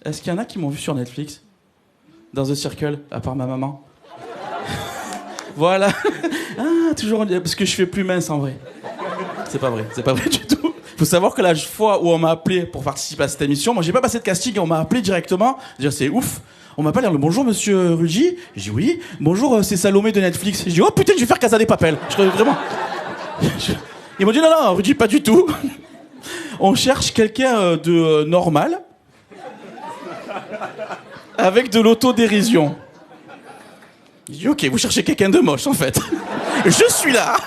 Est-ce qu'il y en a qui m'ont vu sur Netflix? Dans The Circle, à part ma maman. Voilà. Ah, toujours... Parce que je fais plus mince, en vrai. C'est pas vrai du tout. Faut savoir que la fois où on m'a appelé pour participer à cette émission, moi j'ai pas passé de casting, on m'a appelé directement. Dire c'est ouf. On m'appelle, le bonjour monsieur Rugy. J'ai dit oui. Bonjour, c'est Salomé de Netflix. J'ai dit oh putain, je vais faire Casa des Papel. Je crois vraiment. Ils m'ont dit non, Rugy, pas du tout. On cherche quelqu'un de normal avec de l'autodérision. J'ai dit ok, vous cherchez quelqu'un de moche en fait. Je suis là.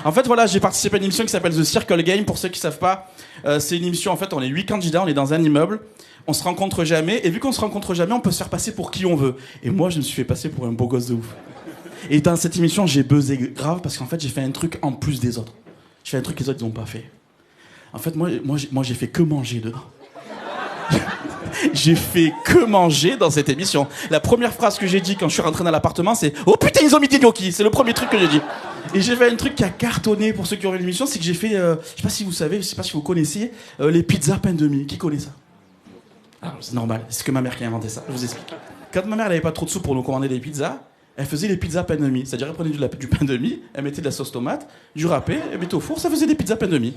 En fait, voilà, j'ai participé à une émission qui s'appelle The Circle Game. Pour ceux qui savent pas, c'est une émission, en fait, on est 8 candidats, on est dans un immeuble, on se rencontre jamais, et vu qu'on se rencontre jamais, on peut se faire passer pour qui on veut. Et moi, je me suis fait passer pour un beau gosse de ouf. Et dans cette émission, j'ai buzzé grave, parce qu'en fait, j'ai fait un truc en plus des autres. J'ai fait un truc que les autres, ils n'ont pas fait. En fait, moi, j'ai fait que manger dedans. J'ai fait que manger dans cette émission. La première phrase que j'ai dit quand je suis rentré dans l'appartement, c'est « Oh putain, ils ont mis des gnocchis !» C'est le premier truc que j'ai dit. Et j'ai fait un truc qui a cartonné pour ceux qui ont vu l'émission, c'est que j'ai fait, je sais pas si vous savez, je sais pas si vous connaissiez, les pizzas pain de mie. Qui connaît ça? Alors, c'est normal, c'est que ma mère qui a inventé ça, je vous explique. Quand ma mère elle avait pas trop de sous pour nous commander des pizzas, elle faisait les pizzas pain de mie. C'est-à-dire elle prenait du pain de mie, elle mettait de la sauce tomate, du râpé, elle mettait au four, ça faisait des pizzas pain de mie.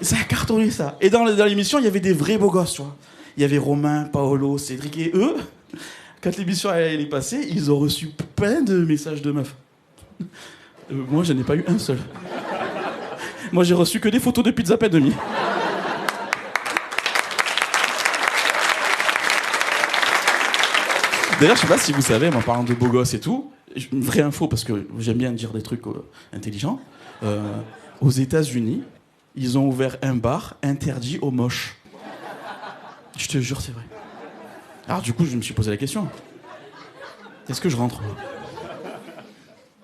Et ça a cartonné ça. Et dans l'émission, il y avait des vrais beaux gosses, tu vois. Il y avait Romain, Paolo, Cédric et eux. Quand l'émission elle est passée, ils ont reçu plein de messages de meufs. Moi, je n'ai pas eu un seul. Moi, j'ai reçu que des photos de pizza pain de mie. D'ailleurs, je sais pas si vous savez, en parlant de beaux gosses et tout, une vraie info, parce que j'aime bien dire des trucs intelligents. Aux États-Unis, ils ont ouvert un bar interdit aux moches. Je te jure, c'est vrai. Alors du coup, je me suis posé la question. Est-ce que je rentre?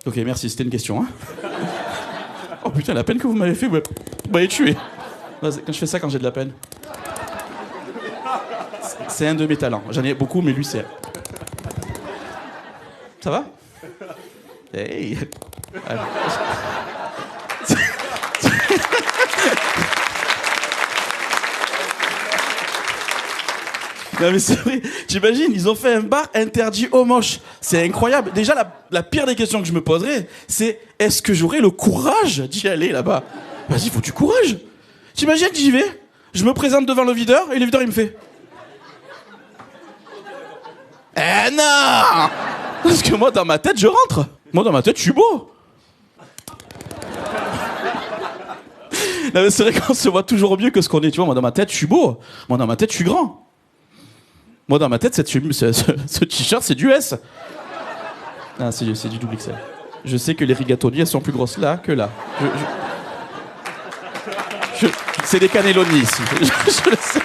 Ok, merci, c'était une question. Hein. Oh putain, la peine que vous m'avez fait, vous m'avez tué. Quand je fais ça, quand j'ai de la peine. C'est un de mes talents. J'en ai beaucoup, mais lui, c'est... Ça va? Hey. Alors. Non mais c'est vrai, t'imagines, ils ont fait un bar interdit aux moches. C'est incroyable. Déjà, la pire des questions que je me poserais, c'est est-ce que j'aurais le courage d'y aller là-bas? Vas-y, faut du courage. T'imagines, j'y vais, je me présente devant le videur, et le videur, il me fait... Eh non! Parce que moi, dans ma tête, je rentre. Moi, dans ma tête, je suis beau. Non mais c'est vrai qu'on se voit toujours mieux que ce qu'on est. Tu vois, moi, dans ma tête, je suis beau. Moi, dans ma tête, je suis grand. Moi, dans ma tête, ce t-shirt, c'est du S. Ah, c'est du double XL. Je sais que les rigatoni, elles sont plus grosses là que là. C'est des cannelloni ici. Je le sais.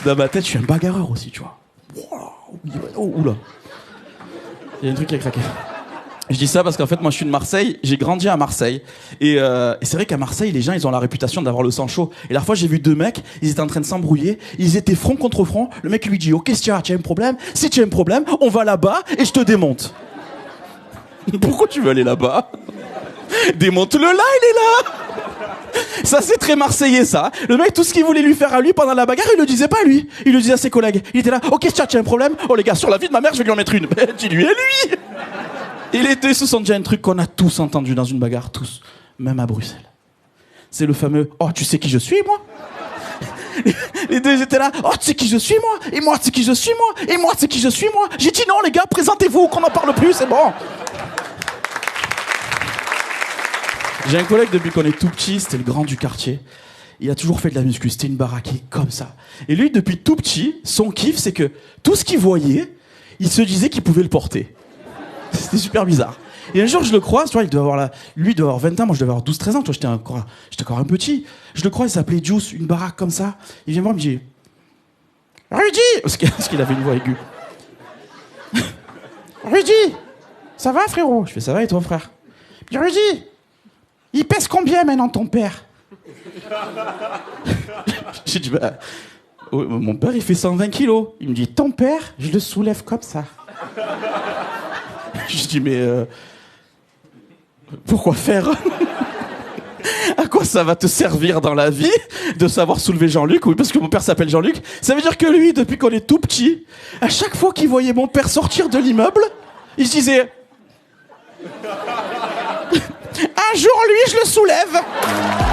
Dans ma tête, je suis un bagarreur aussi, tu vois. Oh, oula. Il y a un truc qui a craqué. Je dis ça parce qu'en fait, moi, je suis de Marseille. J'ai grandi à Marseille. Et c'est vrai qu'à Marseille, les gens, ils ont la réputation d'avoir le sang chaud. Et la fois, j'ai vu deux mecs, ils étaient en train de s'embrouiller. Ils étaient front contre front. Le mec lui dit, ok, tu as un problème? Si tu as un problème, on va là-bas et je te démonte. Pourquoi tu veux aller là-bas? Démonte-le là, il est là. Ça, c'est très marseillais, ça. Le mec, tout ce qu'il voulait lui faire à lui pendant la bagarre, il le disait pas à lui. Il le disait à ses collègues. Il était là, ok, tu as un problème? Oh, les gars, sur la vie de ma mère, je vais lui en mettre une. Ben, dis-lui à lui. Et les deux, ce sont déjà un truc qu'on a tous entendu dans une bagarre, tous, même à Bruxelles. C'est le fameux « Oh, tu sais qui je suis, moi ?» Les deux, ils étaient là « Oh, tu sais qui je suis, moi ?» Et moi, tu sais qui je suis, moi ?» Et moi, tu sais qui je suis, moi ?» J'ai dit « Non, les gars, présentez-vous, qu'on n'en parle plus, c'est bon. » J'ai un collègue, depuis qu'on est tout petit, c'était le grand du quartier. Il a toujours fait de la muscu, c'était une baraque comme ça. Et lui, depuis tout petit, son kiff, c'est que tout ce qu'il voyait, il se disait qu'il pouvait le porter. C'était super bizarre. Et un jour, je le croise, tu vois, lui, il doit avoir 20 ans, moi, je devais avoir 12-13 ans, tu vois, j'étais encore un petit. Je le crois, il s'appelait Juice, une baraque comme ça. Il vient voir, il me dit « Rudy !» Parce qu'il avait une voix aiguë. « Rudy, ça va, frérot ?» Je fais « Ça va, et toi, frère ?» Il me dit « Rudy, il pèse combien, maintenant, ton père ?» J'ai dit « Bah, mon père, il fait 120 kilos. » Il me dit « Ton père, je le soulève comme ça. » Je dis, mais pourquoi faire? À quoi ça va te servir dans la vie de savoir soulever Jean-Luc? Oui, parce que mon père s'appelle Jean-Luc. Ça veut dire que lui, depuis qu'on est tout petit, à chaque fois qu'il voyait mon père sortir de l'immeuble, il se disait... Un jour, lui, je le soulève.